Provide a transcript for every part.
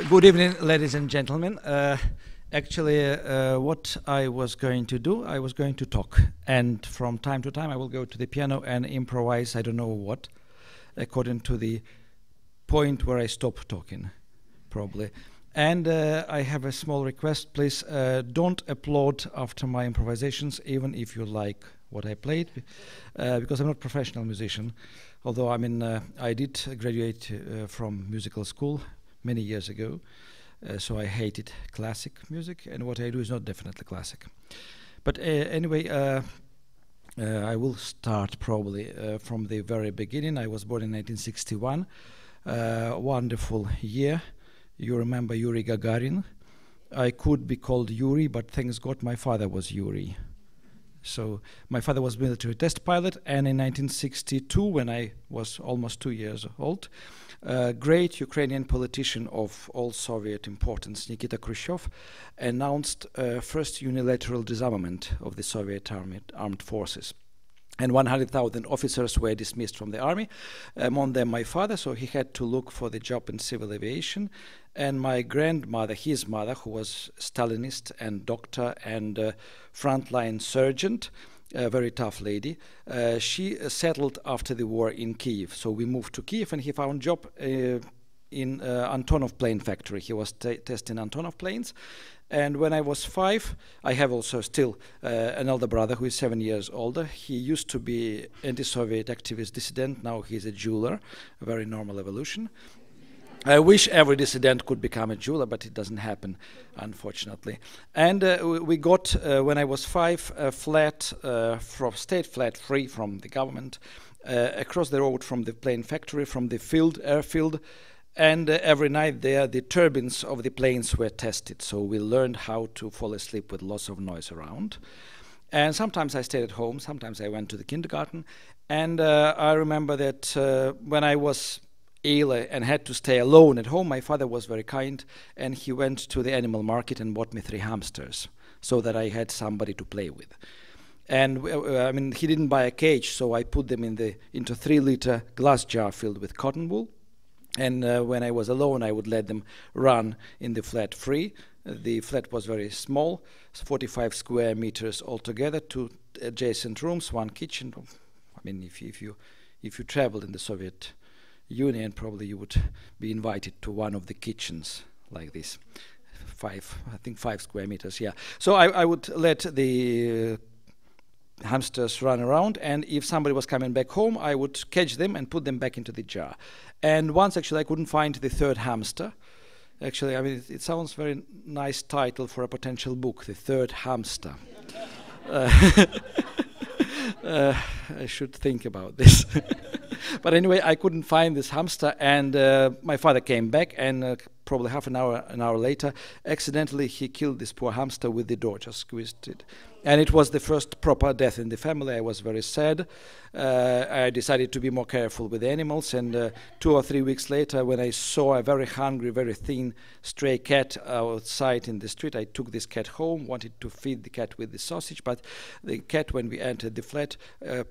Good evening, ladies and gentlemen. Actually, what I was going to do, I was going to talk. And from time to time, I will go to the piano and improvise, I don't know what, according to the point where I stop talking, probably. And I have a small request, please don't applaud after my improvisations, even if you like what I played, because I'm not a professional musician. Although I did graduate from musical school many years ago, so I hated classic music, and what I do is not definitely classic. But anyway, I will start probably from the very beginning. I was born in 1961, wonderful year. You remember Yuri Gagarin? I could be called Yuri, but thanks God my father was Yuri. So my father was military test pilot, and in 1962, when I was almost 2 years old, a great Ukrainian politician of all Soviet importance, Nikita Khrushchev, announced first unilateral disarmament of the Soviet armed forces. And 100,000 officers were dismissed from the army, among them my father, so he had to look for the job in civil aviation. And my grandmother, his mother, who was Stalinist and doctor and frontline surgeon, a very tough lady, she settled after the war in Kiev. So we moved to Kiev, and he found job in Antonov plane factory. He was testing Antonov planes. And when I was 5, I have also still an elder brother who is 7 years older. He used to be anti-Soviet activist dissident. Now he's a jeweler, a very normal evolution. I wish every dissident could become a jeweler, but it doesn't happen, unfortunately. And we got, when I was 5, a flat, state flat free from the government, across the road from the plane factory, from the airfield. And every night there, the turbines of the planes were tested. So we learned how to fall asleep with lots of noise around. And sometimes I stayed at home, sometimes I went to the kindergarten. And I remember that when I was ill and had to stay alone at home, my father was very kind, and he went to the animal market and bought me 3 hamsters so that I had somebody to play with. And he didn't buy a cage, so I put them into 3-liter glass jar filled with cotton wool. And when I was alone, I would let them run in the flat free. The flat was very small, 45 square meters altogether, 2 adjacent rooms, 1 kitchen. If you traveled in the Soviet Union, probably you would be invited to one of the kitchens like this. 5 square meters, yeah. So I would let the hamsters run around, and if somebody was coming back home, I would catch them and put them back into the jar. And once actually I couldn't find the 3rd hamster. Actually, it sounds very nice title for a potential book, The 3rd Hamster. I should think about this. But anyway, I couldn't find this hamster, and my father came back, and probably an hour later, accidentally he killed this poor hamster with the door, just squeezed it. And it was the first proper death in the family. I was very sad. I decided to be more careful with the animals, and 2 or 3 weeks later, when I saw a very hungry, very thin stray cat outside in the street, I took this cat home, wanted to feed the cat with the sausage, but the cat, when we entered the flat,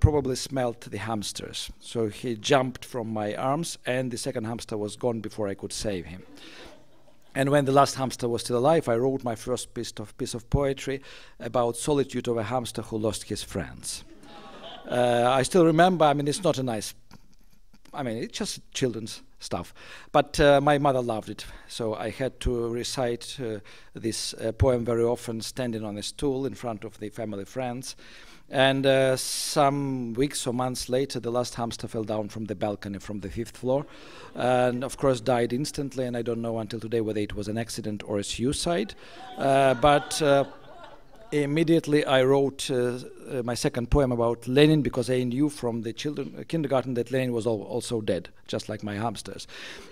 probably smelled the hamsters. So he jumped from my arms, and the 2nd hamster was gone before I could save him. And when the last hamster was still alive, I wrote my first piece of poetry about solitude of a hamster who lost his friends. I still remember, it's not a nice, it's just children's stuff. But my mother loved it, so I had to recite this poem very often, standing on a stool in front of the family friends. And some weeks or months later, the last hamster fell down from the balcony from the 5th floor, and of course died instantly. And I don't know until today whether it was an accident or a suicide. But immediately I wrote my 2nd poem about Lenin, because I knew from the kindergarten that Lenin was also dead, just like my hamsters.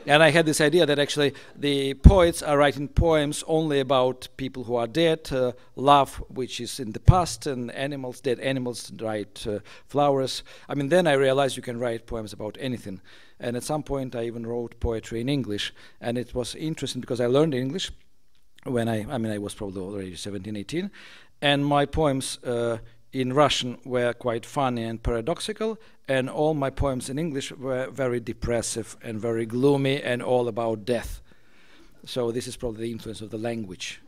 And I had this idea that actually the poets are writing poems only about people who are dead, love which is in the past, and animals, dead animals, write flowers. Then I realized you can write poems about anything. And at some point I even wrote poetry in English, and it was interesting because I learned English when I was probably already 17, 18, and my poems in Russian were quite funny and paradoxical, and all my poems in English were very depressive and very gloomy and all about death. So this is probably the influence of the language.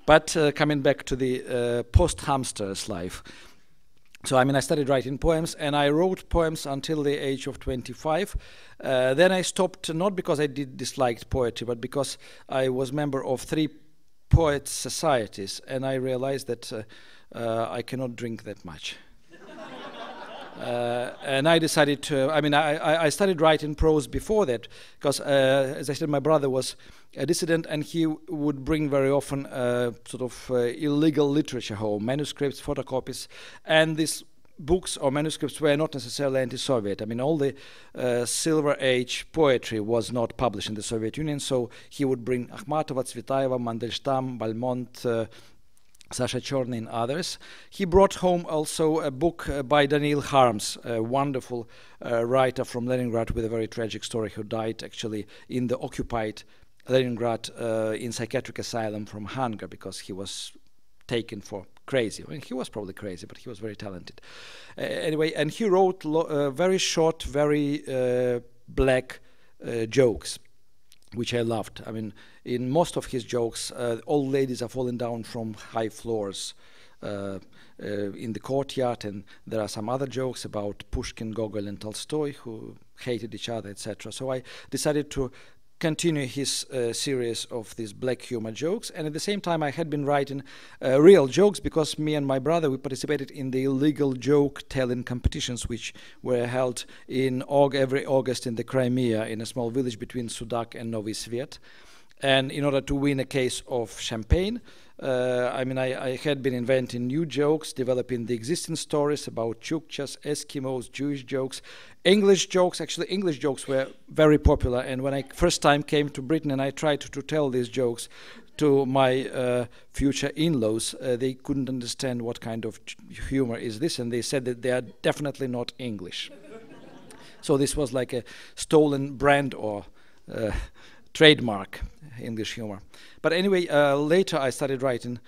But coming back to the post-hamster's life. So I mean, I started writing poems, and I wrote poems until the age of 25. Then I stopped, not because I disliked poetry, but because I was member of 3 poets' societies, and I realized that I cannot drink that much. And I decided to, I mean, I started writing prose before that, because, as I said, my brother was a dissident, and he would bring very often sort of illegal literature home, manuscripts, photocopies, and these books or manuscripts were not necessarily anti-Soviet. I mean, all the Silver Age poetry was not published in the Soviet Union, so he would bring Akhmatova, Tsvetaeva, Mandelstam, Balmont, Sasha Chorny and others. He brought home also a book by Daniil Harms, a wonderful writer from Leningrad with a very tragic story, who died actually in the occupied Leningrad in psychiatric asylum from hunger because he was taken for crazy. I mean, he was probably crazy, but he was very talented. Anyway, and he wrote very short, very black jokes, which I loved. I mean, in most of his jokes, old ladies are falling down from high floors in the courtyard, and there are some other jokes about Pushkin, Gogol, and Tolstoy, who hated each other, etc. So I decided to continue his series of these black humor jokes, and at the same time I had been writing real jokes, because me and my brother, we participated in the illegal joke telling competitions which were held in every August in the Crimea, in a small village between Sudak and Novi Svet. And in order to win a case of champagne, I mean, I had been inventing new jokes, developing the existing stories about Chukchas, Eskimos, Jewish jokes, English jokes. Actually, English jokes were very popular, and when I first time came to Britain and I tried to tell these jokes to my future in-laws, they couldn't understand what kind of humor is this, and they said that they are definitely not English. So this was like a stolen brand or trademark, English humor. But anyway, later I started writing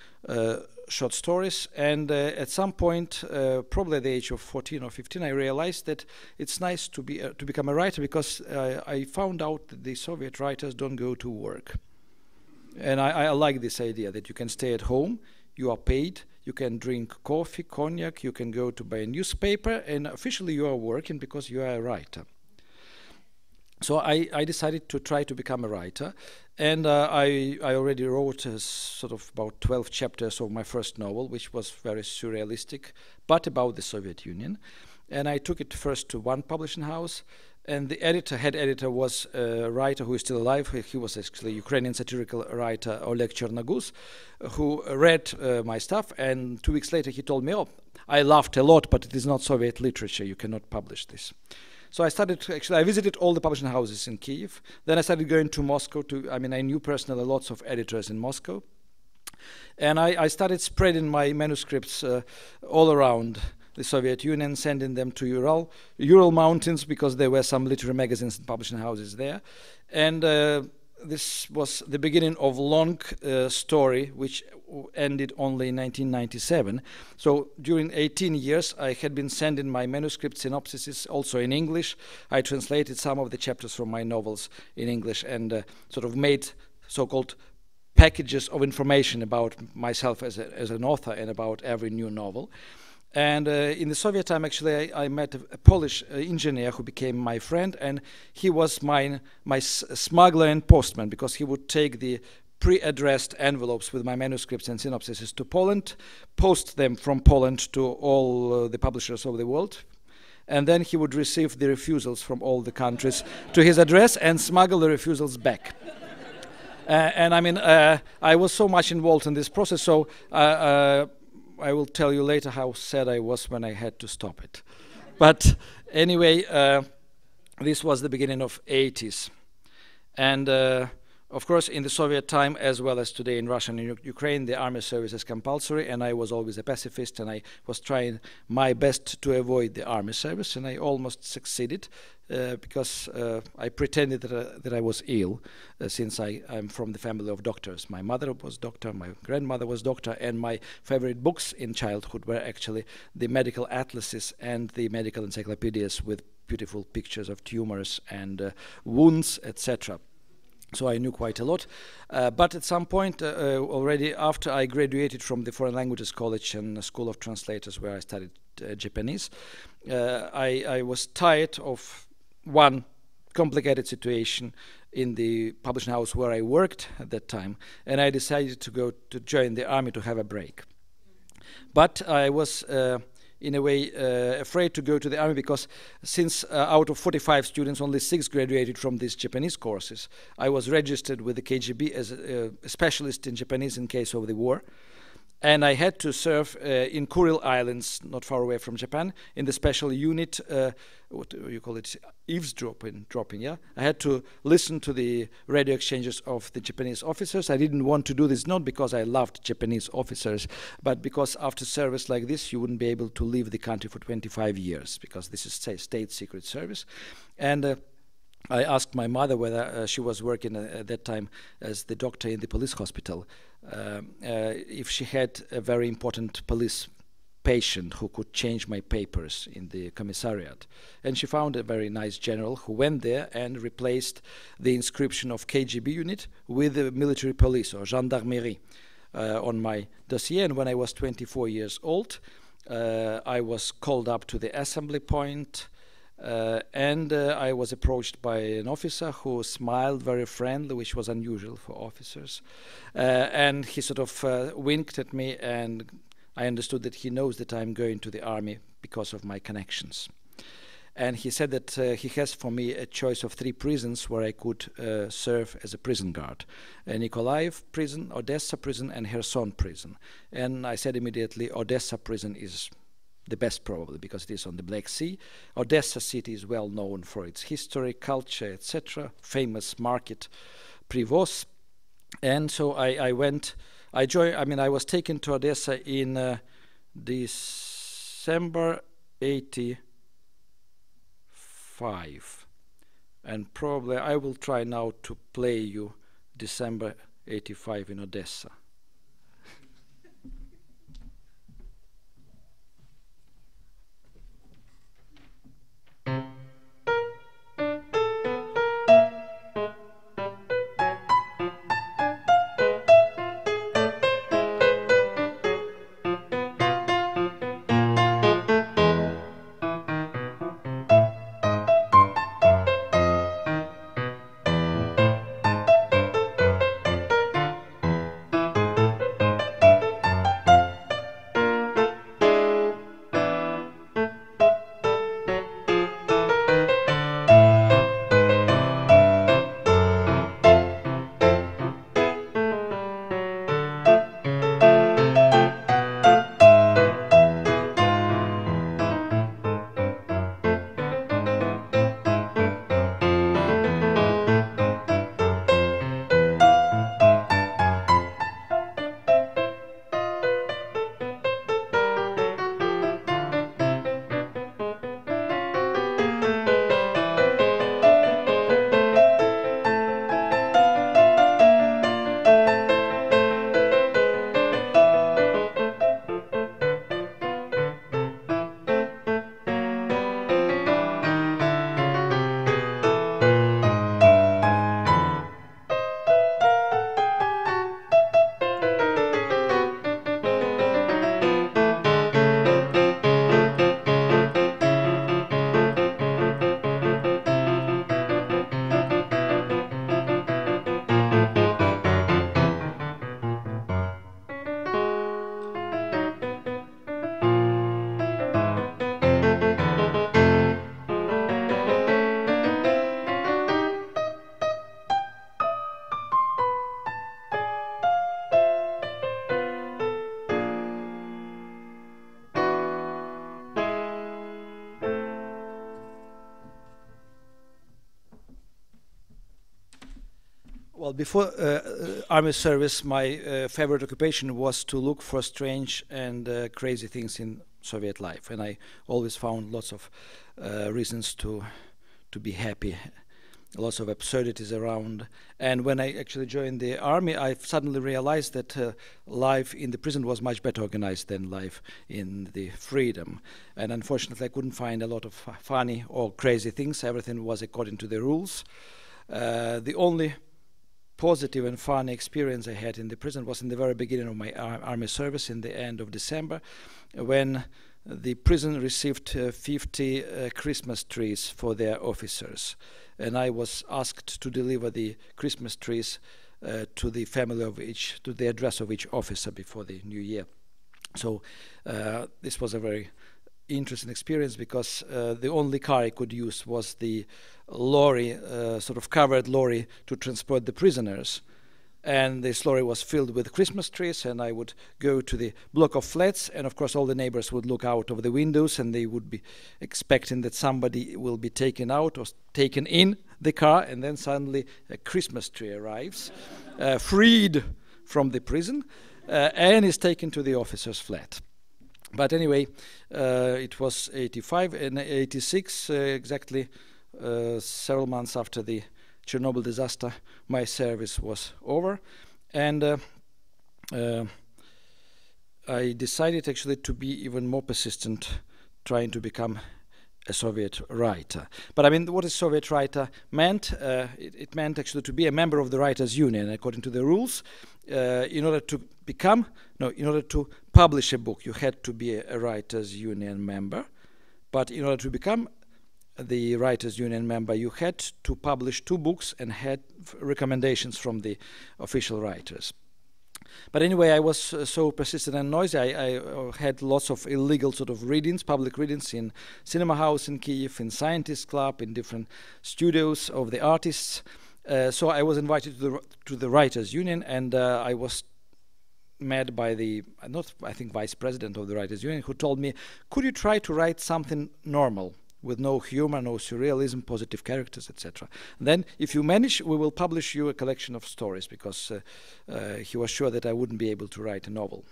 short stories, and at some point, probably at the age of 14 or 15, I realized that it's nice to become a writer, because I found out that the Soviet writers don't go to work. And I like this idea that you can stay at home, you are paid, you can drink coffee, cognac, you can go to buy a newspaper, and officially you are working because you are a writer. So I decided to try to become a writer, and I already wrote sort of about 12 chapters of my first novel, which was very surrealistic, but about the Soviet Union. And I took it first to one publishing house, and the head editor was a writer who is still alive. He was actually a Ukrainian satirical writer, Oleg Chernoguz, who read my stuff, and 2 weeks later he told me, "Oh, I laughed a lot, but it is not Soviet literature, you cannot publish this." So I started, I visited all the publishing houses in Kyiv. Then I started going to Moscow I knew personally lots of editors in Moscow. And I started spreading my manuscripts all around the Soviet Union, sending them to Ural Mountains, because there were some literary magazines and publishing houses there. And this was the beginning of a long story, which ended only in 1997. So during 18 years, I had been sending my manuscript synopsises also in English. I translated some of the chapters from my novels in English, and sort of made so-called packages of information about myself as an author and about every new novel. And in the Soviet time, actually, I met a Polish engineer who became my friend, and he was my smuggler and postman, because he would take the pre-addressed envelopes with my manuscripts and synopsises to Poland, post them from Poland to all the publishers of the world, and then he would receive the refusals from all the countries to his address and smuggle the refusals back. And I mean, I was so much involved in this process, so I will tell you later how sad I was when I had to stop it. But anyway, this was the beginning of 80s. And Of course, in the Soviet time, as well as today in Russia and Ukraine, the army service is compulsory, and I was always a pacifist, and I was trying my best to avoid the army service, and I almost succeeded because I pretended that I was ill, since I'm from the family of doctors. My mother was doctor, my grandmother was doctor, and my favorite books in childhood were actually the medical atlases and the medical encyclopedias with beautiful pictures of tumors and wounds, etc. So I knew quite a lot. But at some point, already after I graduated from the Foreign Languages College and the School of Translators, where I studied Japanese, I was tired of one complicated situation in the publishing house where I worked at that time, and I decided to go to join the army to have a break. But I was in a way afraid to go to the army, because since out of 45 students, only 6 graduated from these Japanese courses. I was registered with the KGB as a specialist in Japanese in case of the war. And I had to serve in Kuril Islands, not far away from Japan, in the special unit, what do you call it, eavesdropping, yeah? I had to listen to the radio exchanges of the Japanese officers. I didn't want to do this, not because I loved Japanese officers, but because after service like this, you wouldn't be able to leave the country for 25 years, because this is state secret service. And I asked my mother whether she was working at that time as the doctor in the police hospital, if she had a very important police patient who could change my papers in the commissariat. And she found a very nice general who went there and replaced the inscription of KGB unit with the military police or gendarmerie on my dossier. And when I was 24 years old, I was called up to the assembly point. And I was approached by an officer who smiled very friendly, which was unusual for officers. And he sort of winked at me, and I understood that he knows that I'm going to the army because of my connections. And he said that he has for me a choice of 3 prisons where I could serve as a prison guard. Nikolaev prison, Odessa prison, and Kherson prison. And I said immediately, Odessa prison is the best, probably, because it is on the Black Sea. Odessa city is well known for its history, culture, etc. Famous market, Privoz. And so I was taken to Odessa in December 85. And probably I will try now to play you December 85 in Odessa. Well, before army service, my favorite occupation was to look for strange and crazy things in Soviet life, and I always found lots of reasons to be happy, lots of absurdities around. And when I actually joined the army, I suddenly realized that life in the prison was much better organized than life in the freedom. And unfortunately, I couldn't find a lot of funny or crazy things. Everything was according to the rules. The only positive and fun experience I had in the prison was in the very beginning of my army service, in the end of December, when the prison received 50 Christmas trees for their officers. And I was asked to deliver the Christmas trees to the family of each, to the address of each officer before the new year. So this was a very interesting experience, because the only car I could use was the lorry, sort of covered lorry to transport the prisoners. And this lorry was filled with Christmas trees, and I would go to the block of flats, and of course all the neighbors would look out of the windows, and they would be expecting that somebody will be taken out or taken in the car, and then suddenly a Christmas tree arrives, freed from the prison, and is taken to the officer's flat. But anyway, it was 85 and 86, exactly several months after the Chernobyl disaster, my service was over, and I decided actually to be even more persistent, trying to become a Soviet writer. But I mean, what a Soviet writer meant, it meant actually to be a member of the Writers' Union. According to the rules, in order to publish a book, you had to be a Writers' Union member. But in order to become the Writers' Union member, you had to publish 2 books and had recommendations from the official writers. But anyway, I was so persistent and noisy. I had lots of illegal sort of readings, public readings in cinema house in Kiev, in scientist club, in different studios of the artists. So I was invited to the Writers' Union, and I was met by the, I think, vice president of the Writers' Union, who told me, could you try to write something normal, with no humor, no surrealism, positive characters, etc. Then, if you manage, we will publish you a collection of stories, because he was sure that I wouldn't be able to write a novel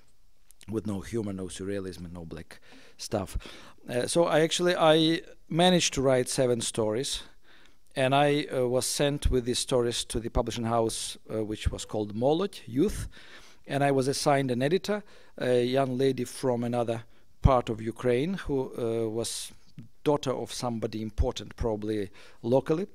with no humor, no surrealism, and no black stuff. So I managed to write 7 stories, and I was sent with these stories to the publishing house, which was called Molodь, Youth, and I was assigned an editor, a young lady from another part of Ukraine, who was daughter of somebody important, probably locally.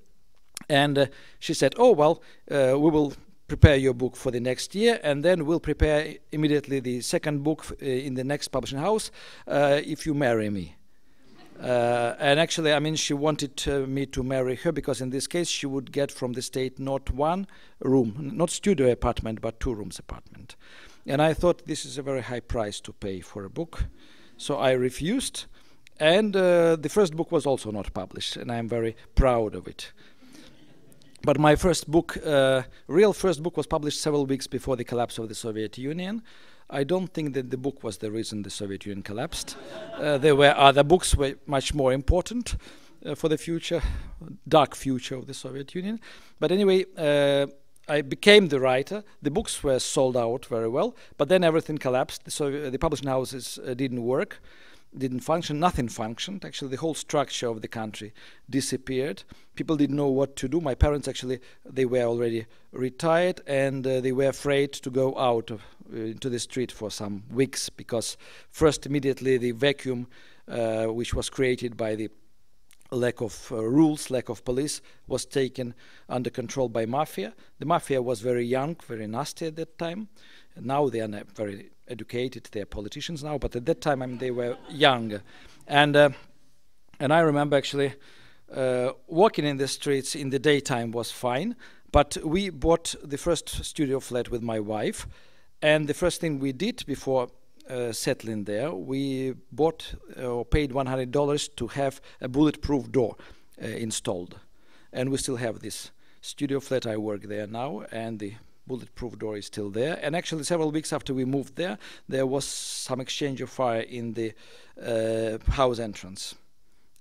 And she said, oh, well, we will prepare your book for the next year, and then we'll prepare immediately the second book in the next publishing house if you marry me. And actually, I mean, she wanted me to marry her, because in this case she would get from the state not 1 room, not studio apartment, but 2 rooms apartment. And I thought this is a very high price to pay for a book, so I refused. And the first book was also not published, and I'm very proud of it. But my first book, real first book, was published several weeks before the collapse of the Soviet Union. I don't think that the book was the reason the Soviet Union collapsed. There were other books were much more important for the future, dark future of the Soviet Union. But anyway, I became the writer. The books were sold out very well, but then everything collapsed. The publishing houses didn't work, didn't function, nothing functioned. Actually, the whole structure of the country disappeared. People didn't know what to do. My parents, actually, they were already retired, and they were afraid to go out into the street for some weeks, because first, immediately, the vacuum which was created by the lack of rules, lack of police, was taken under control by mafia. The mafia was very young, very nasty at that time. And now they are very educated, they are politicians now, but at that time, I mean, they were young. And I remember actually walking in the streets in the daytime was fine, but we bought the first studio flat with my wife, and the first thing we did before settling there, we bought or paid $100 to have a bulletproof door installed. And we still have this studio flat. I work there now, and the bulletproof door is still there. And actually, several weeks after we moved there, there was some exchange of fire in the house entrance.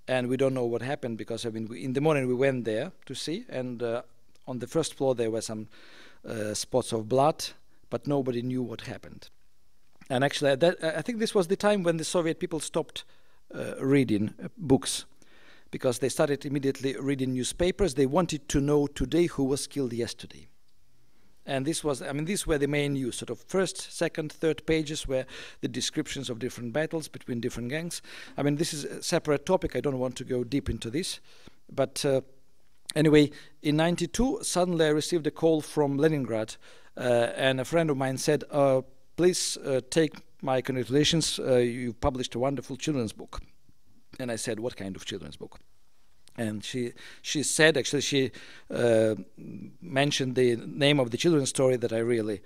And we don't know what happened, because I mean, in the morning we went there to see, and on the first floor there were some spots of blood, but nobody knew what happened. And actually, I think this was the time when the Soviet people stopped reading books, because they started immediately reading newspapers. They wanted to know today who was killed yesterday. And this was, I mean, these were the main news, sort of first, second, third pages were the descriptions of different battles between different gangs. I mean, this is a separate topic. I don't want to go deep into this. But anyway, in '92, suddenly I received a call from Leningrad, and a friend of mine said, please take my congratulations, you published a wonderful children's book. And I said, what kind of children's book? And she said, actually, she mentioned the name of the children's story that I really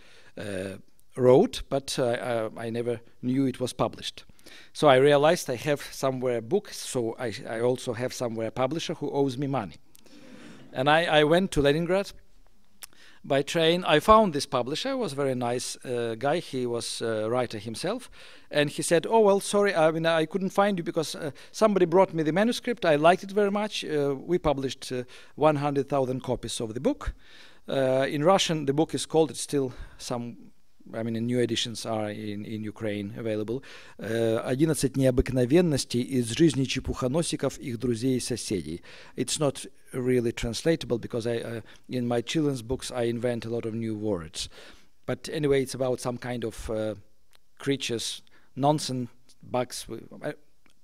wrote, but I never knew it was published. So I realized I have somewhere a book, so I also have somewhere a publisher who owes me money. And I went to Leningrad by train. I found this publisher. Was a very nice guy. He was a writer himself, and he said, "Oh well, sorry, I mean I couldn't find you because somebody brought me the manuscript. I liked it very much. We published 100,000 copies of the book. In Russian, the book is called. It's still some. I mean, new editions are in Ukraine available. 11 необыкновенностей из жизни чепухоносиков, их друзей и соседей. It's not really translatable because in my children's books I invent a lot of new words. But anyway, it's about some kind of creatures, nonsense, bugs.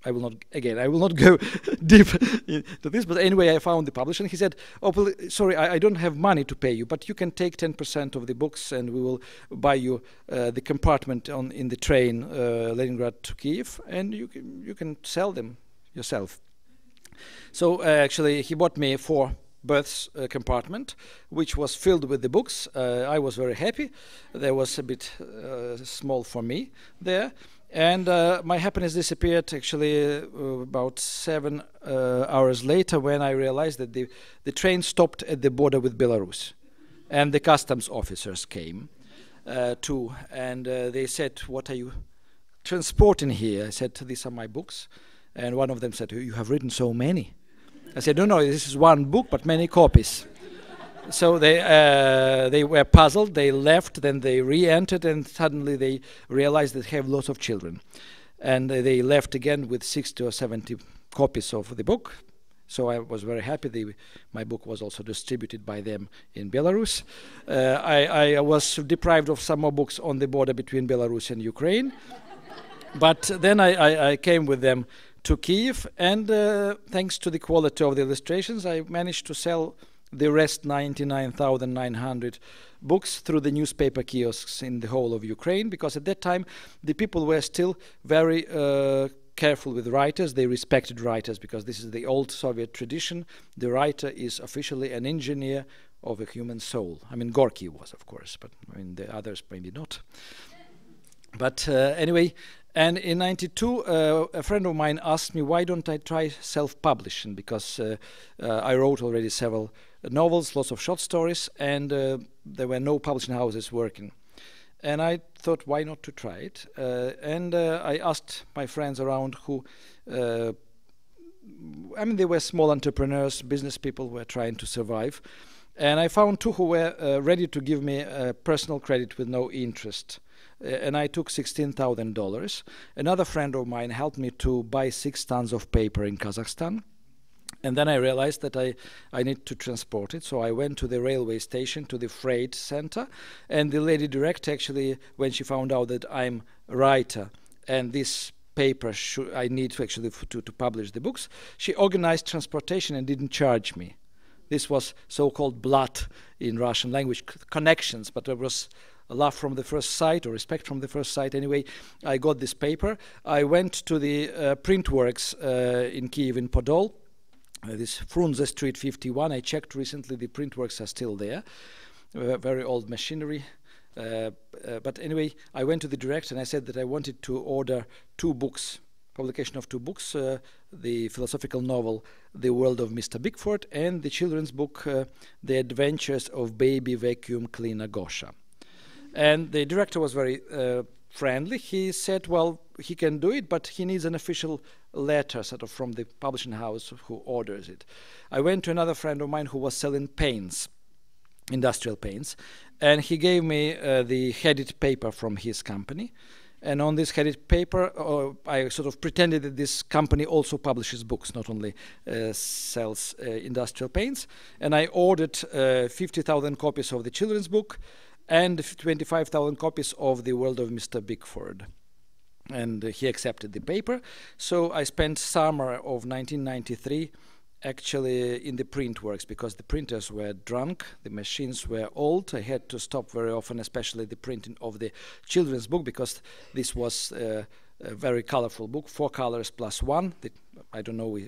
I will not go deep into this, but anyway, I found the publisher, and he said, "Oh, sorry, I don't have money to pay you, but you can take 10% of the books, and we will buy you the compartment in the train Leningrad to Kiev, and you can sell them yourself." So actually, he bought me 4 berths compartment, which was filled with the books. I was very happy. There was a bit small for me there. And my happiness disappeared actually about 7 hours later when I realized that the train stopped at the border with Belarus. And the customs officers came too. And they said, "What are you transporting here?" I said, "These are my books." And one of them said, "You have written so many." I said, "No, this is one book, but many copies." So they were puzzled, they left, then they re-entered, and suddenly they realized that they have lots of children. And they left again with 60 or 70 copies of the book. So I was very happy. My book was also distributed by them in Belarus. I was deprived of some more books on the border between Belarus and Ukraine. But then I came with them to Kiev, and thanks to the quality of the illustrations, I managed to sell the rest 99,900 books through the newspaper kiosks in the whole of Ukraine, because at that time the people were still very careful with writers. They respected writers because this is the old Soviet tradition. The writer is officially an engineer of a human soul. I mean, Gorky was, of course, but I mean the others maybe not. But anyway, and in '92, a friend of mine asked me, why don't I try self-publishing, because I wrote already several novels, lots of short stories, and there were no publishing houses working. And I thought, why not to try it? And I asked my friends around who, I mean, they were small entrepreneurs, business people who were trying to survive. And I found 2 who were ready to give me personal credit with no interest. And I took $16,000. Another friend of mine helped me to buy 6 tons of paper in Kazakhstan. And then I realized that I need to transport it. So I went to the railway station, to the freight center. And the lady director, actually, when she found out that I'm a writer and this paper I need to actually to publish the books, she organized transportation and didn't charge me. This was so-called blat in Russian language, connections, but there was love from the first sight, or respect from the first sight. Anyway, I got this paper. I went to the print works in Kiev, in Podol, this Frunze Street 51. I checked recently, the print works are still there. Very old machinery. But anyway, I went to the director and I said that I wanted to order 2 books, publication of 2 books, the philosophical novel The World of Mr. Bigford, and the children's book The Adventures of Baby Vacuum Cleaner Gosha. And the director was very friendly. He said, well, he can do it, but he needs an official letter sort of from the publishing house who orders it. I went to another friend of mine who was selling paints, industrial paints, And he gave me the headed paper from his company. And on this headed paper, I sort of pretended that this company also publishes books, not only sells industrial paints. And I ordered 50,000 copies of the children's book and 25,000 copies of The World of Mr. Bigford. And he accepted the paper. So I spent summer of 1993 actually in the print works, because the printers were drunk, the machines were old. I had to stop very often, especially the printing of the children's book, because this was a very colorful book, 4 colors plus 1. I don't know,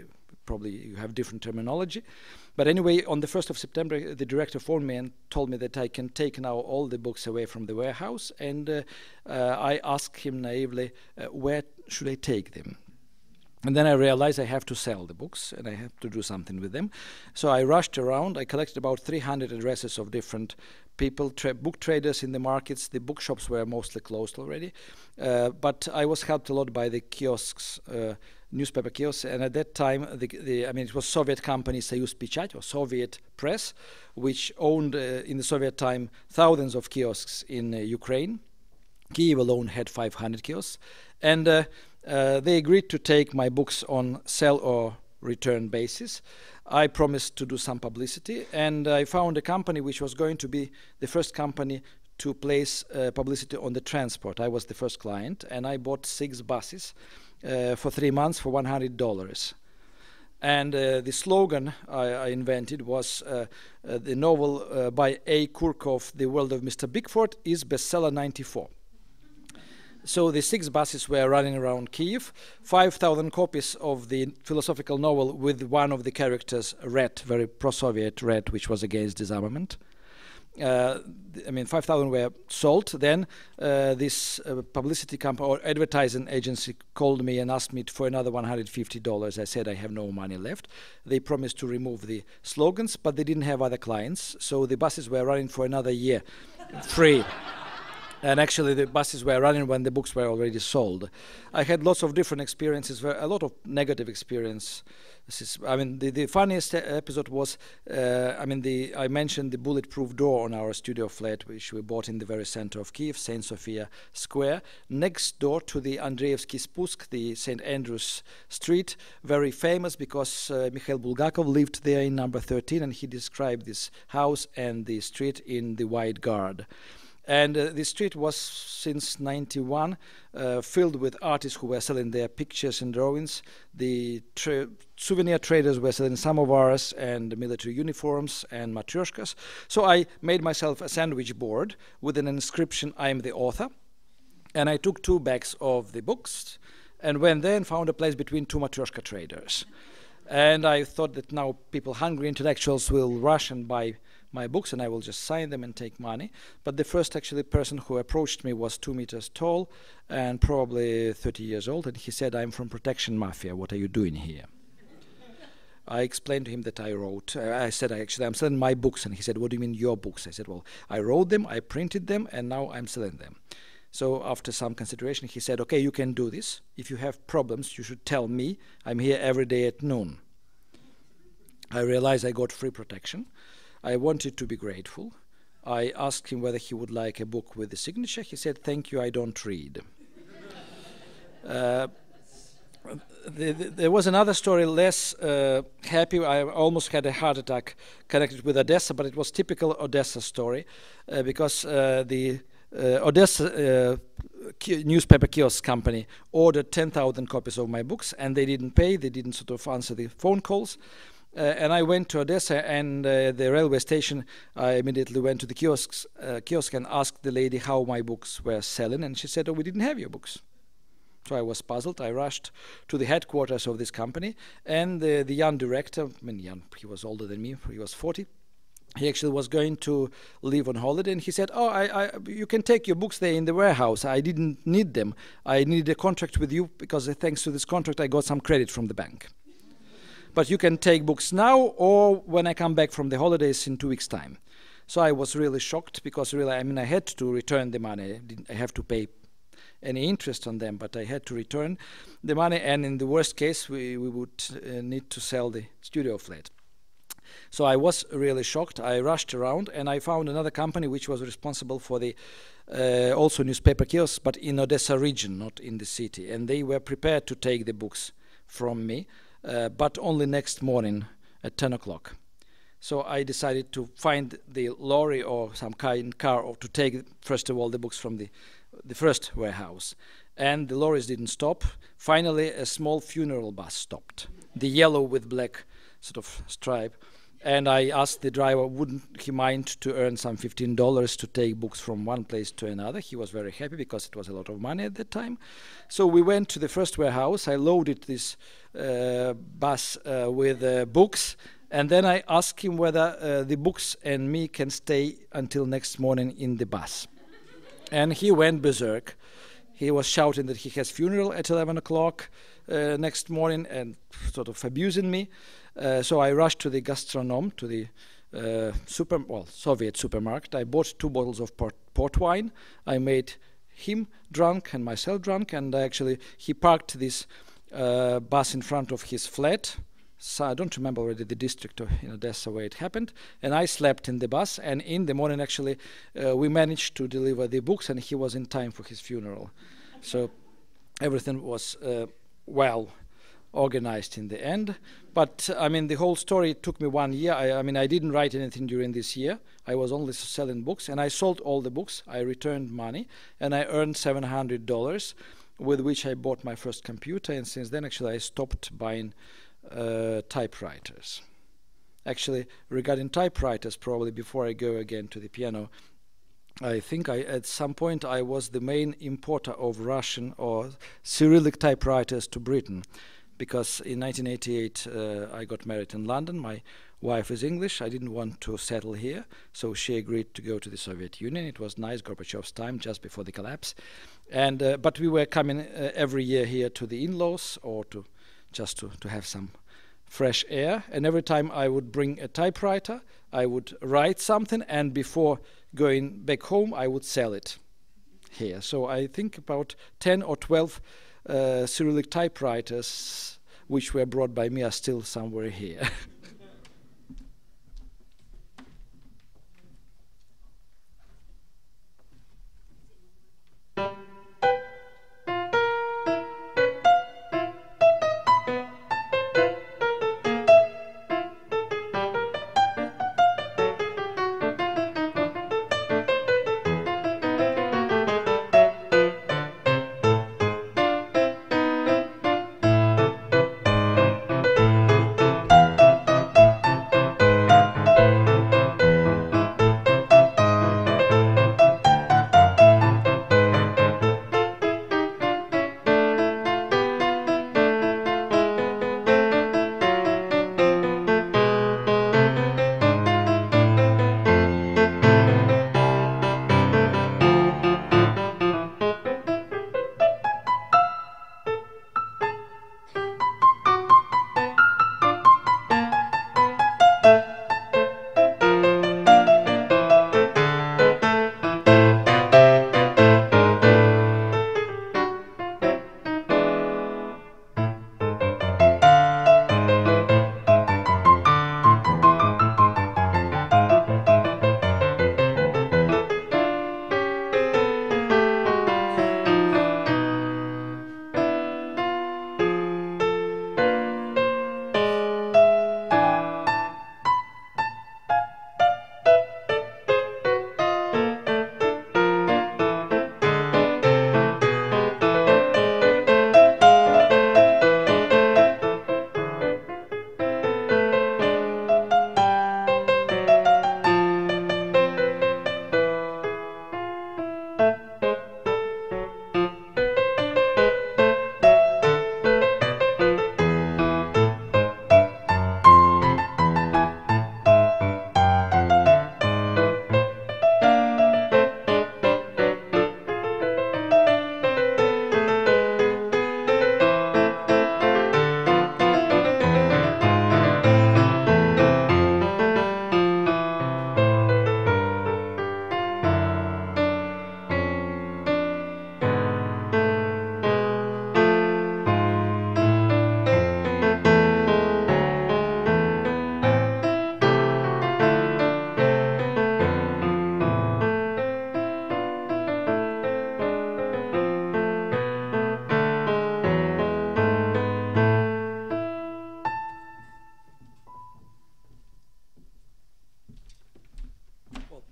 probably you have different terminology. But anyway, on the 1st of September, the director phoned me and told me that I can take now all the books away from the warehouse. And I asked him naively, where should I take them? And then I realized I have to sell the books and I have to do something with them. So I rushed around. I collected about 300 addresses of different people, book traders in the markets. The bookshops were mostly closed already. But I was helped a lot by the kiosks, newspaper kiosks. And at that time, I mean, it was Soviet company Soyuz Pechat, or Soviet Press, which owned in the Soviet time thousands of kiosks in Ukraine. Kyiv alone had 500 kiosks. And they agreed to take my books on sell or return basis. I promised to do some publicity, and I found a company which was going to be the first company to place publicity on the transport. I was the first client, and I bought 6 buses for 3 months for $100. And the slogan I invented was the novel by A. Kurkov, The World of Mr. Bigford, is bestseller 94. So the 6 buses were running around Kyiv, 5,000 copies of the philosophical novel with one of the characters, Red, very pro-Soviet Red, which was against disarmament. I mean, 5,000 were sold. Then this publicity company or advertising agency called me and asked me for another $150. I said I have no money left. They promised to remove the slogans, but they didn't have other clients. So the buses were running for another year, free. And actually, the buses were running when the books were already sold. I had lots of different experiences, a lot of negative experience. I mean, the funniest episode was, I mentioned the bulletproof door on our studio flat, which we bought in the very center of Kyiv, St. Sophia Square, next door to the Andreevsky Spusk, the St. Andrew's Street, very famous because Mikhail Bulgakov lived there in number 13, and he described this house and the street in the White Guard. And the street was, since '91, filled with artists who were selling their pictures and drawings. The souvenir traders were selling samovars and military uniforms and matryoshkas. So I made myself a sandwich board with an inscription, "I am the author." And I took 2 bags of the books and went there and found a place between 2 matryoshka traders. And I thought that now people, hungry intellectuals, will rush and buy my books, and I will just sign them and take money. But the first actually person who approached me was 2 meters tall and probably 30 years old, and he said, "I'm from Protection Mafia, what are you doing here?" I explained to him that I wrote. I said, I'm selling my books, and he said, "What do you mean your books?" I said, "Well, I wrote them, I printed them, and now I'm selling them." So after some consideration, he said, "Okay, you can do this. If you have problems, you should tell me. I'm here every day at noon." I realized I got free protection. I wanted to be grateful. I asked him whether he would like a book with the signature. He said, "Thank you, I don't read." There was another story, less happy. I almost had a heart attack connected with Odessa, but it was typical Odessa story because the Odessa newspaper kiosk company ordered 10,000 copies of my books, and they didn't pay. They didn't sort of answer the phone calls. And I went to Odessa, and the railway station, I immediately went to the kiosk and asked the lady how my books were selling, and she said, "Oh, we didn't have your books." So I was puzzled. I rushed to the headquarters of this company, and the young director, I mean, young, he was older than me, he was 40. He actually was going to leave on holiday, and he said, "Oh, you can take your books there in the warehouse. I didn't need them. I needed a contract with you because thanks to this contract I got some credit from the bank. But you can take books now or when I come back from the holidays in 2 weeks' time." So I was really shocked because really, I mean, I had to return the money. I have to pay any interest on them, but I had to return the money, and in the worst case, we would need to sell the studio flat. So I was really shocked. I rushed around and I found another company which was responsible for the also newspaper kiosks, but in Odessa region, not in the city. And they were prepared to take the books from me, but only next morning at 10 o'clock. So I decided to find the lorry or some kind car or to take, first of all, the books from the first warehouse. And the lorries didn't stop. Finally, a small funeral bus stopped, the yellow with black sort of stripe. And I asked the driver, wouldn't he mind to earn some $15 to take books from one place to another. He was very happy because it was a lot of money at that time. So we went to the first warehouse. I loaded this bus with books. And then I asked him whether the books and me can stay until next morning in the bus. And he went berserk. He was shouting that he has funeral at 11 o'clock next morning and sort of abusing me. So I rushed to the gastronome, to the Soviet supermarket. I bought 2 bottles of port wine. I made him drunk and myself drunk. And actually, he parked this bus in front of his flat. So I don't remember already the district in Odessa where it happened. And I slept in the bus. And in the morning, actually, we managed to deliver the books, and he was in time for his funeral. So everything was well organized in the end. But, I mean, the whole story took me 1 year. I mean, I didn't write anything during this year. I was only selling books. And I sold all the books. I returned money. And I earned $700, with which I bought my first computer. And since then, actually, I stopped buying typewriters. Actually, regarding typewriters, probably before I go again to the piano, I think at some point I was the main importer of Russian or Cyrillic typewriters to Britain, because in 1988 I got married in London. My wife is English. I didn't want to settle here, so she agreed to go to the Soviet Union. It was nice, Gorbachev's time, just before the collapse. And but we were coming every year here to the in-laws or just to have some fresh air. And every time I would bring a typewriter, I would write something, and before going back home, I would sell it here. So I think about 10 or 12 Cyrillic typewriters which were brought by me are still somewhere here.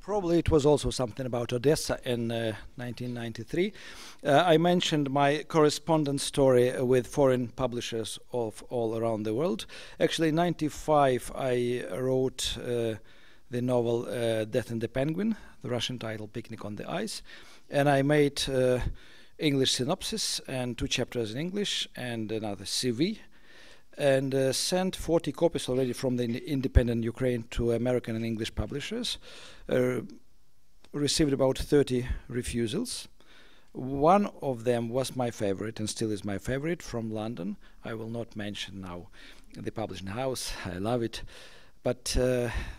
Probably it was also something about Odessa in 1993. I mentioned my correspondence story with foreign publishers of all around the world. Actually, in 95, I wrote the novel Death and the Penguin, the Russian title Picnic on the Ice. And I made English synopsis and 2 chapters in English and another CV. And sent 40 copies already from the independent Ukraine to American and English publishers. Received about 30 refusals. One of them was my favorite and still is my favorite, from London. I will not mention now the publishing house. I love it. But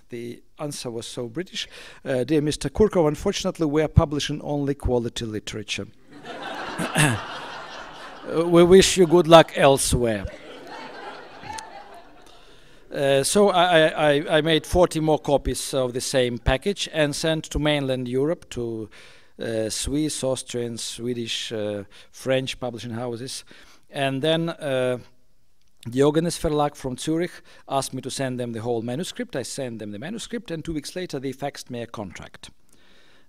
the answer was so British. Dear Mr. Kurkov, unfortunately we are publishing only quality literature. We wish you good luck elsewhere. So I made 40 more copies of the same package and sent to mainland Europe, to Swiss, Austrian, Swedish, French publishing houses. And then Diogenes Verlag from Zurich asked me to send them the whole manuscript. I sent them the manuscript, and 2 weeks later they faxed me a contract.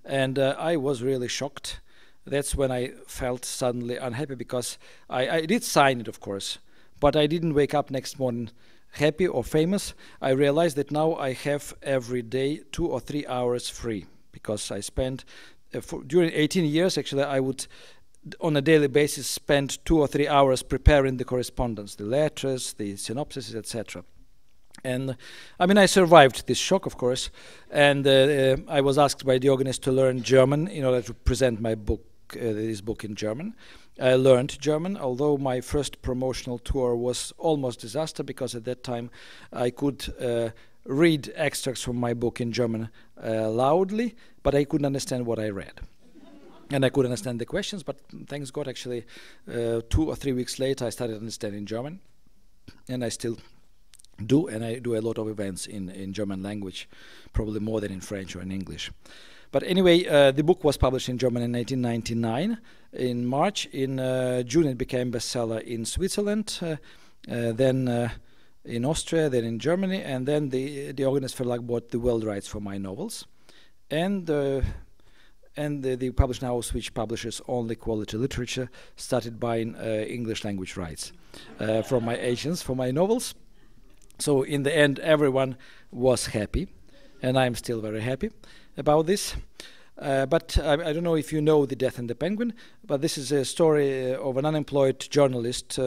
And I was really shocked. That's when I felt suddenly unhappy, because I did sign it, of course, but I didn't wake up next morning happy or famous. I realized that now I have every day 2 or 3 hours free, because I spent during 18 years, actually, I would on a daily basis spend 2 or 3 hours preparing the correspondence, the letters, the synopses, etc. And I mean, I survived this shock, of course, and I was asked by Diogenes to learn German in order to present my book, this book in German. I learned German, although my first promotional tour was almost disaster, because at that time I could read extracts from my book in German loudly, but I couldn't understand what I read. And I could understand the questions, but thanks God, actually 2 or 3 weeks later I started understanding German, and I still do, and I do a lot of events in German language, probably more than in French or in English. But anyway, the book was published in German in 1999. In March, in June it became bestseller in Switzerland, then in Austria, then in Germany, and then the Diogenes Verlag bought the world rights for my novels. And the publishing house, which publishes only quality literature, started buying English language rights from my agents for my novels. So in the end, everyone was happy, and I'm still very happy about this. But I don't know if you know The Death and the Penguin, but this is a story of an unemployed journalist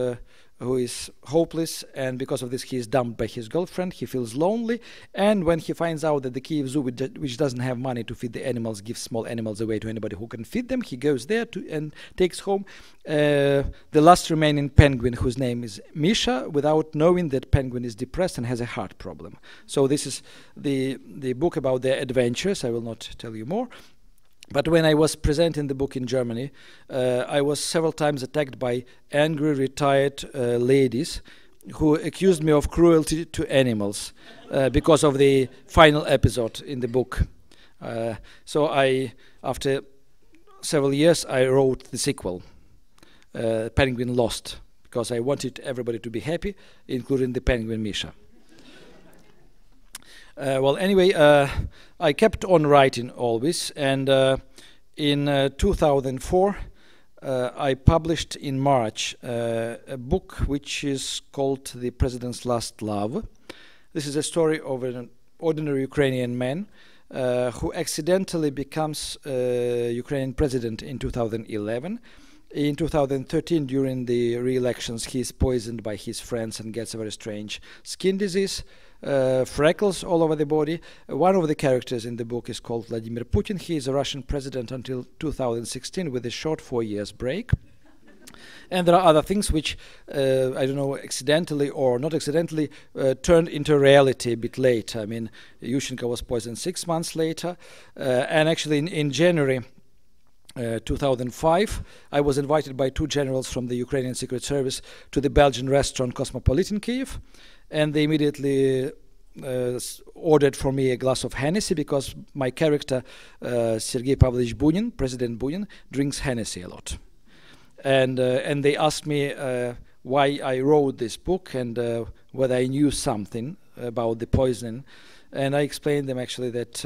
who is hopeless, and because of this he is dumped by his girlfriend. He feels lonely, and when he finds out that the Kiev Zoo, which doesn't have money to feed the animals, gives small animals away to anybody who can feed them, he goes there and takes home the last remaining penguin, whose name is Misha, without knowing that penguin is depressed and has a heart problem. So this is the book about their adventures. I will not tell you more. But when I was presenting the book in Germany, I was several times attacked by angry retired ladies who accused me of cruelty to animals because of the final episode in the book. So after several years, I wrote the sequel, Penguin Lost, because I wanted everybody to be happy, including the penguin Misha. Well, anyway, I kept on writing always, and in 2004 I published in March a book which is called The President's Last Love. This is a story of an ordinary Ukrainian man who accidentally becomes Ukrainian president in 2011. In 2013, during the re-elections, he is poisoned by his friends and gets a very strange skin disease, freckles all over the body. One of the characters in the book is called Vladimir Putin. He is a Russian president until 2016 with a short 4 years break. And there are other things which, I don't know, accidentally or not accidentally, turned into reality a bit late. I mean, Yushchenko was poisoned 6 months later, and actually in January 2005, I was invited by 2 generals from the Ukrainian Secret Service to the Belgian restaurant Cosmopolitan in Kiev, and they immediately ordered for me a glass of Hennessy, because my character, Sergei Pavlovich Bunin, President Bunin, drinks Hennessy a lot. And they asked me why I wrote this book and whether I knew something about the poisoning. And I explained them actually that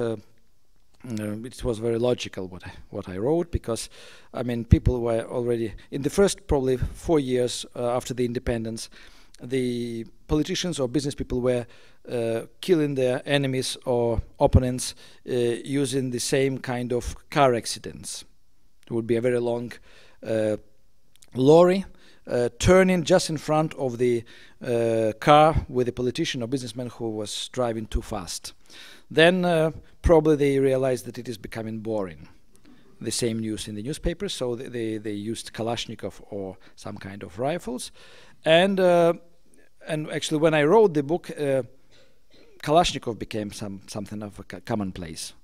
it was very logical what I wrote, because I mean people were already in the first probably 4 years after the independence, the politicians or business people were killing their enemies or opponents using the same kind of car accidents. It would be a very long lorry turning just in front of the car with a politician or businessman who was driving too fast. Then probably they realized that it is becoming boring. The same news in the newspapers, so they used Kalashnikov or some kind of rifles, and actually when I wrote the book, Kalashnikov became something of a commonplace.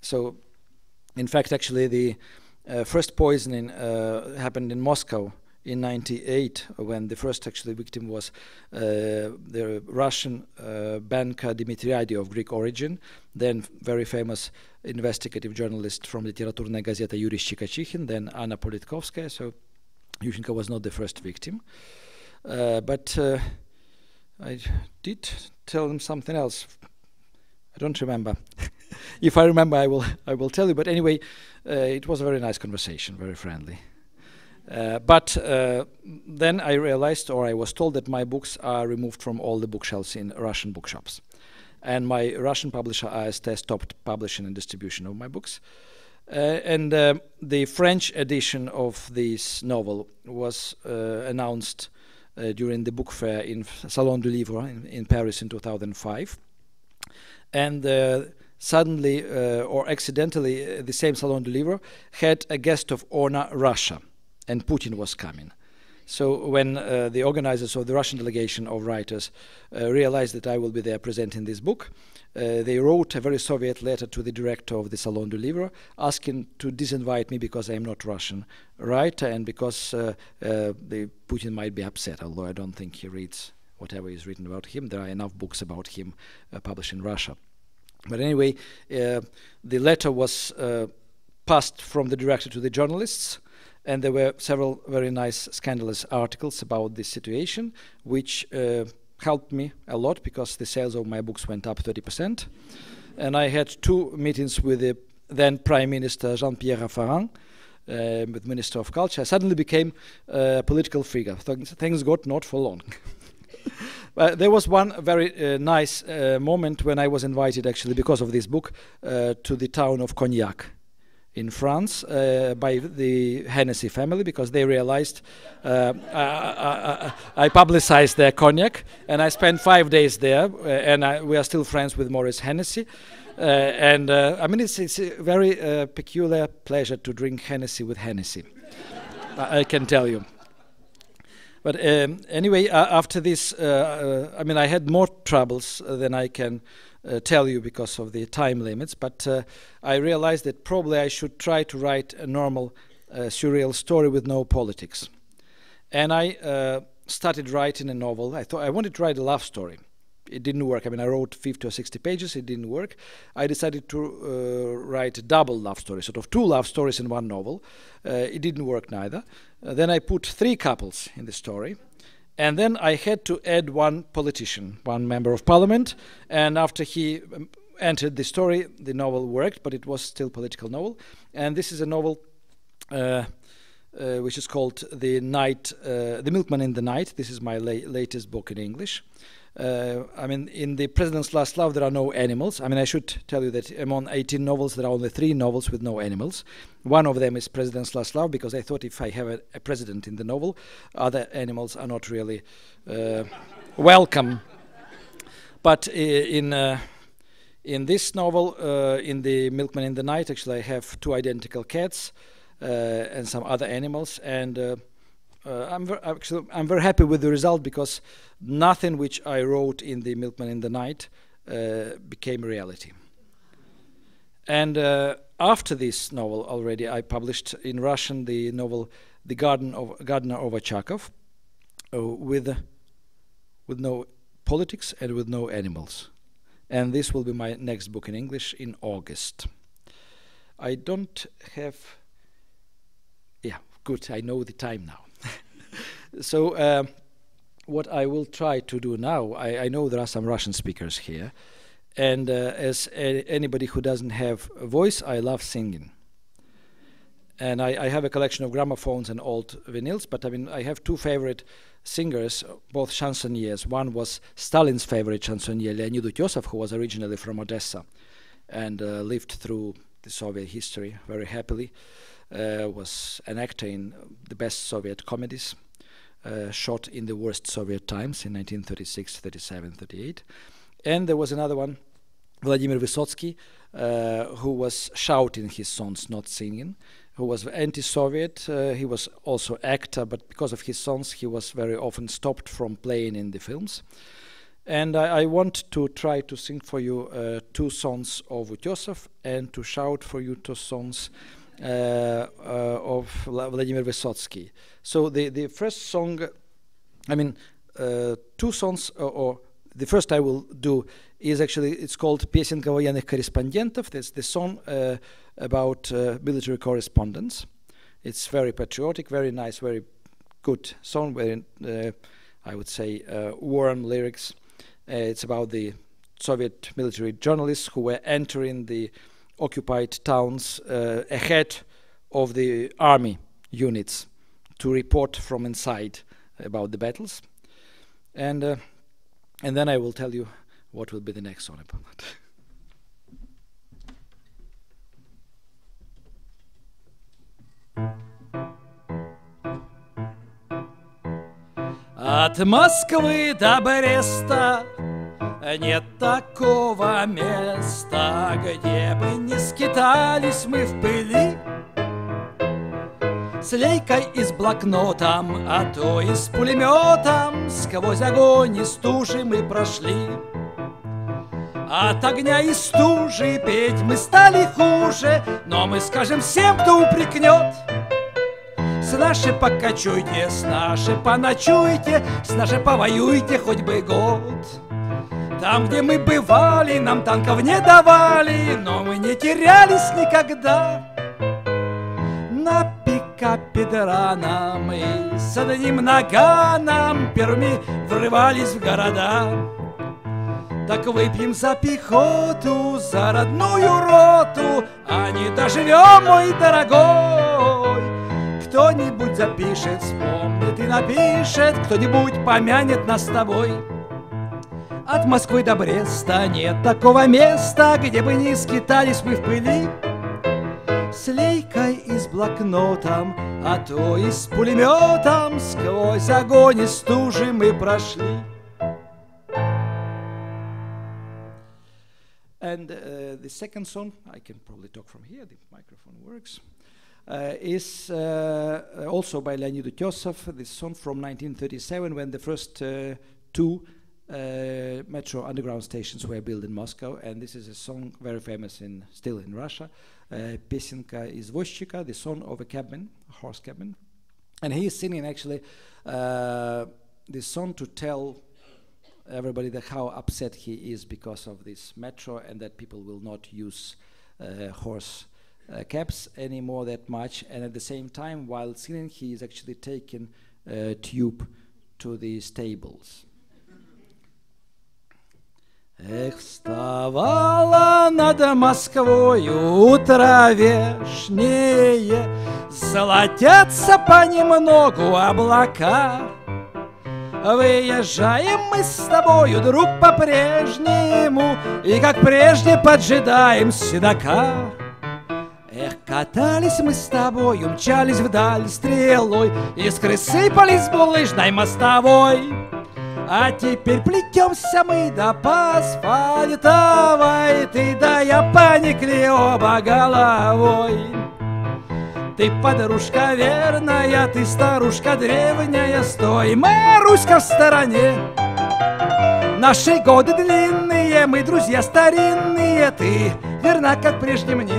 So, in fact, actually the first poisoning happened in Moscow in '98, when the first actually victim was the Russian banker Dmitriadi of Greek origin, then very famous investigative journalist from Literaturnaya Gazeta Yuri Shchikachin, then Anna Politkovskaya. So Yushchenko was not the first victim, but I did tell him something else. I don't remember. If I remember, I will tell you. But anyway, it was a very nice conversation, very friendly. But then I realized, or I was told, that my books are removed from all the bookshelves in Russian bookshops. And my Russian publisher, AST, stopped publishing and distribution of my books. And the French edition of this novel was announced during the book fair in Salon du Livre in Paris in 2005. And suddenly, or accidentally, the same Salon du Livre had a guest of honor, Russia. And Putin was coming. So when the organizers of the Russian delegation of writers realized that I will be there presenting this book, they wrote a very Soviet letter to the director of the Salon du Livre, asking to disinvite me because I am not Russian writer, and because the Putin might be upset, although I don't think he reads whatever is written about him. There are enough books about him published in Russia. But anyway, the letter was passed from the director to the journalists, and there were several very nice scandalous articles about this situation, which helped me a lot because the sales of my books went up 30%. And I had 2 meetings with the then Prime Minister Jean-Pierre Raffarin, with Minister of Culture. I suddenly became a political figure. Things got not for long. There was one very nice moment when I was invited, actually, because of this book, to the town of Cognac in France by the Hennessy family, because they realized I publicized their cognac, and I spent 5 days there, and we are still friends with Maurice Hennessy. I mean, it's a very peculiar pleasure to drink Hennessy with Hennessy, I can tell you. But anyway, after this, I mean, I had more troubles than I can tell you because of the time limits, but I realized that probably I should try to write a normal surreal story with no politics. And I started writing a novel. I thought I wanted to write a love story. It didn't work. I mean, I wrote 50 or 60 pages. It didn't work. I decided to write a double love story, sort of 2 love stories in one novel. It didn't work neither. Then I put 3 couples in the story. And then I had to add 1 politician, 1 member of parliament. And after he entered the story, the novel worked, but it was still a political novel. And this is a novel which is called The Milkman in the Night. This is my latest book in English. I mean, in The President's Last Love, there are no animals. I mean, I should tell you that among 18 novels, there are only 3 novels with no animals. One of them is President's Last Love, because I thought if I have a president in the novel, other animals are not really welcome. But in this novel, in The Milkman in the Night, actually I have 2 identical cats and some other animals, and I'm very happy with the result, because nothing which I wrote in The Milkman in the Night became reality. And after this novel already, I published in Russian the novel The Gardener of Ochakov, with no politics and with no animals. And this will be my next book in English in August. I don't have... Yeah, good, I know the time now. So what I will try to do now, I know there are some Russian speakers here, And as anybody who doesn't have a voice, I love singing. And I have a collection of gramophones and old vinyls, but I mean, I have two favorite singers, both chansonniers. One was Stalin's favorite chansonnier, Leonid Utesov, who was originally from Odessa and lived through the Soviet history very happily. Was an actor in the best Soviet comedies, shot in the worst Soviet times in 1936, 37, 38. And there was another one, Vladimir Vysotsky, who was shouting his songs, not singing, who was anti-Soviet. He was also actor, but because of his songs, he was very often stopped from playing in the films. And I want to try to sing for you two songs of Utesov and to shout for you two songs of Vladimir Vysotsky. So the first song, I mean, two songs, or the first I will do is actually, it's called "Песенка военных корреспондентов." That's the song about military correspondence. It's very patriotic, very nice, very good song, very, I would say, warm lyrics. It's about the Soviet military journalists who were entering the occupied towns ahead of the army units to report from inside about the battles. And then I will tell you what will be the next song about that. От Москвы до Бреста нет такого места, где бы не скитались мы в пыли, с лейкой и с блокнотом, а то и с пулеметом. Сквозь огонь и стужи мы прошли. От огня и стужи петь мы стали хуже, но мы скажем всем, кто упрекнет: с нашей покачуйте, с нашей поночуйте, с нашей повоюйте хоть бы год. Там, где мы бывали, нам танков не давали, но мы не терялись никогда. На пикапе Драна мы с одним наганом первыми врывались в города. Так выпьем за пехоту, за родную роту, а не доживем, мой дорогой. Кто-нибудь запишет, вспомнит и напишет, кто-нибудь помянет нас с тобой. От Москвы до Бреста нет такого места, где бы не скитались мы в пыли, с лейкой и с блокнотом, а то и с пулеметом. Сквозь огонь и стужи мы прошли. And the second song, I can probably talk from here, the microphone works, is also by Leonid Utesov, this song from 1937, when the first two metro underground stations were built in Moscow. And this is a song very famous still in Russia, Песенка извозчика, the song of a cabman, a horse cabman. And he is singing actually this song to tell everybody that how upset he is because of this metro and that people will not use horse cabs anymore that much. And at the same time, while singing, he is actually taking a tube to the stables. Эх, вставала над Москвою утро вешнее, золотятся понемногу облака. Выезжаем мы с тобою, друг, по-прежнему, и как прежде поджидаем седока. Эх, катались мы с тобою, мчались вдаль стрелой, искры сыпались с булыжной мостовой. А теперь плетемся мы да по асфальтовой, ты да я поникли оба головой. Ты подружка верная, ты старушка древняя, стой, Маруська, в стороне. Наши годы длинные, мы друзья старинные, ты верна, как прежде мне.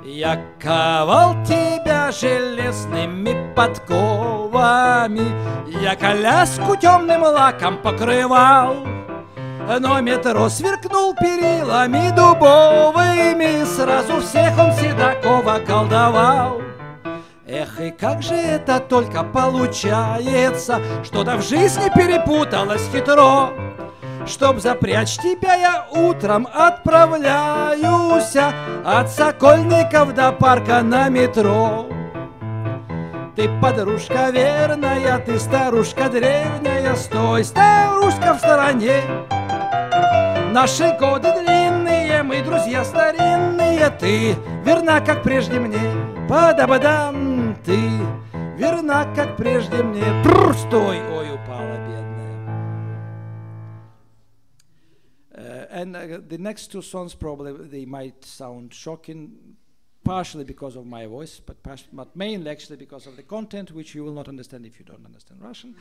Я ковал тебя железными подковами, я коляску темным лаком покрывал, но метро сверкнул перилами дубовыми, сразу всех он седаков околдовал. Эх, и как же это только получается, что-то в жизни перепуталось хитро. Чтоб запрячь тебя, я утром отправляюсь от Сокольников до парка на метро. Ты подружка верная, ты старушка древняя, стой, старушка, в стороне. Наши годы длинные, мы друзья старинные, ты верна, как прежде мне. Па-да-ба-дам, ты верна, как прежде мне. Пррр, стой, ой, упала бедная. And the next two songs probably they might sound shocking, partially because of my voice, but mainly actually because of the content, which you will not understand if you don't understand Russian.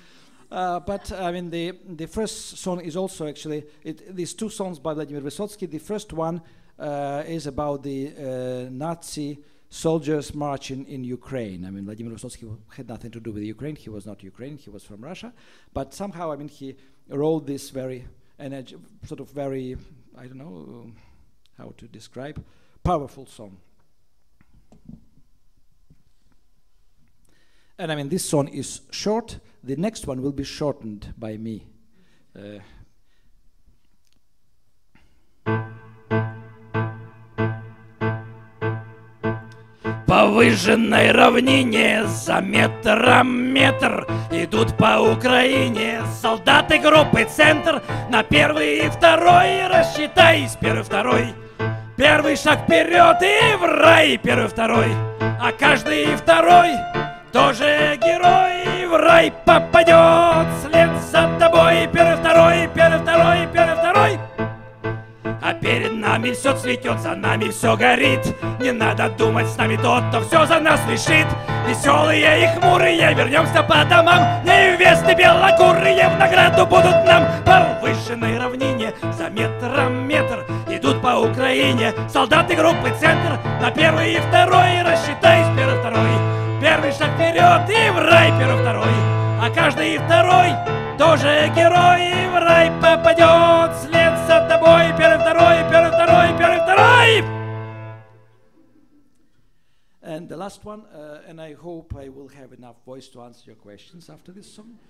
But I mean, the first song is also actually these two songs by Vladimir Vysotsky. The first one is about the Nazi soldiers marching in Ukraine. I mean, Vladimir Vysotsky had nothing to do with Ukraine. He was not Ukrainian. He was from Russia. But somehow, I mean, he wrote this very sort of very, I don't know how to describe, powerful song. And I mean, this song is short. The next one will be shortened by me. По выжженной равнине за метром метр идут по Украине солдаты группы «Центр». На первый и второй рассчитайся, первый, второй. Первый шаг вперед и в рай, первый, второй. А каждый второй тоже герой в рай попадет вслед за тобой. Первый, второй, первый, второй, первый, второй. А перед нами все цветет, за нами все горит. Не надо думать, с нами тот, кто все за нас решит. Веселые и хмурые, вернемся по домам. Невесты белокурые в награду будут нам. По выжженной равнине за метром метр идут по Украине солдаты группы «Центр». На первый и второй рассчитайся, первый, второй. Первый шаг вперед и в рай, первый, второй. А каждый второй тоже герой в рай попадет вслед за тобой. Первый, второй, первый, второй, первый, второй. And the last one, and I hope I will have enough voice to answer your questions after this song,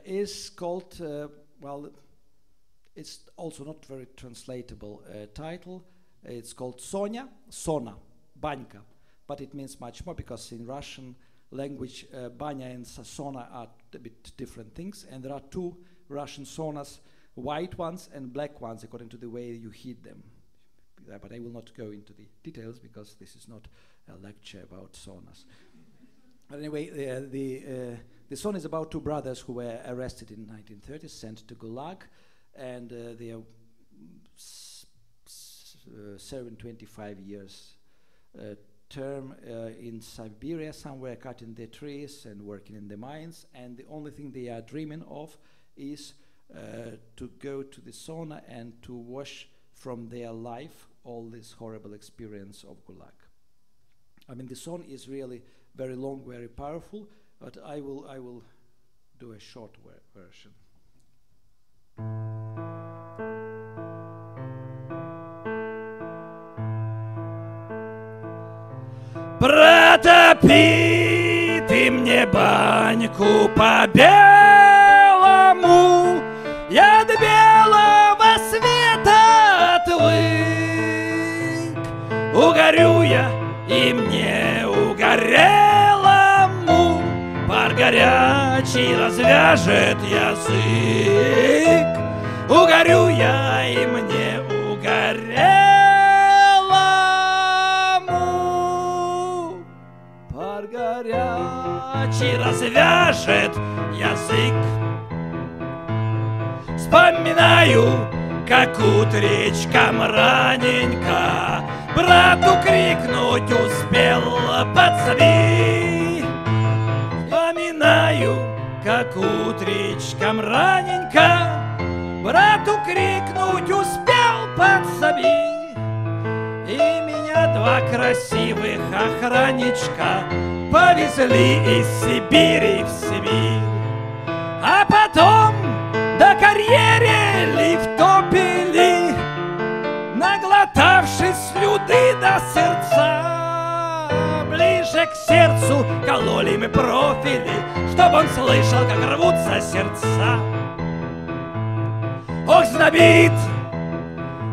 is called, well, it's also not very translatable title. It's called Sonya, Sona, Banьka. But it means much more because in Russian language, banya and sona are a bit different things, and there are two Russian sonas, white ones and black ones, according to the way you heat them. But I will not go into the details because this is not a lecture about sonas. But anyway, the song is about two brothers who were arrested in 1930, sent to Gulag, and they are serving 25 years term in Siberia somewhere, cutting the trees and working in the mines, and the only thing they are dreaming of is to go to the sauna and to wash from their life all this horrible experience of Gulag. I mean, the song is really very long, very powerful, but I will do a short version. Протопи ты мне баньку по-белому, я от белого света отвык. Угорю я, и мне угорелому пар горячий развяжет язык. Угорю я, и мне угорелому горячий развяжет язык. Вспоминаю, как утречком раненько брату крикнуть успел подсоби. Вспоминаю, как утречком раненько брату крикнуть успел подсоби. И меня два красивых охранничка повезли из Сибири в Сибирь, а потом до карьере втопили, наглотавшись слюды до сердца. Блин, ближе к сердцу кололи мы профили, чтоб он слышал, как рвутся сердца. Ох, знобит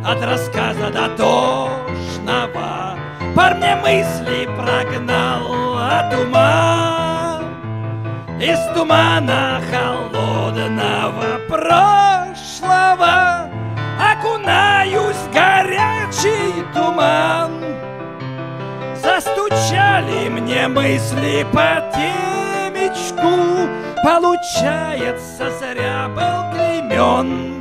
от рассказа дотошного, пар мне мысли прогнал от ума. Из тумана холодного прошлого окунаюсь в горячий туман. Застучали мне мысли по темечку, получается, зря был клеймен.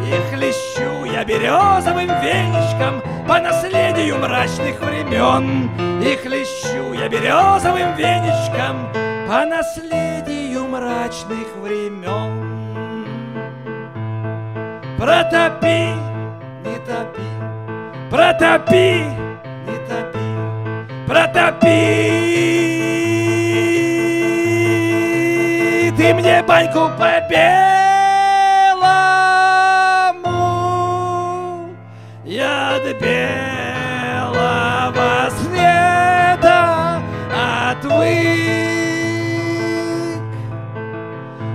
И хлещу я березовым веничком по наследию мрачных времен. И хлещу я березовым веничком по наследию мрачных времен. Протопи, не топи, протопи, не топи, протопи ты мне баньку по белому, я от белого света отвык.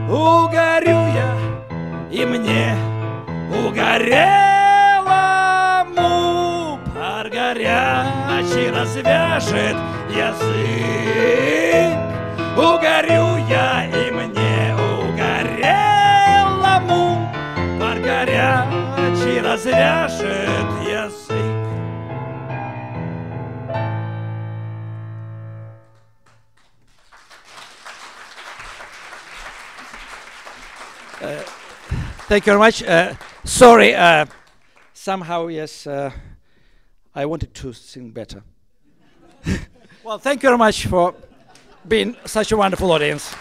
Угорю я, и мне угорелому пар горячий развяжет язык. Угорю я, и мне угорелому пар горячий развяжет язык. Thank you very much. Sorry, somehow, yes, I wanted to sing better. Well, thank you very much for being such a wonderful audience.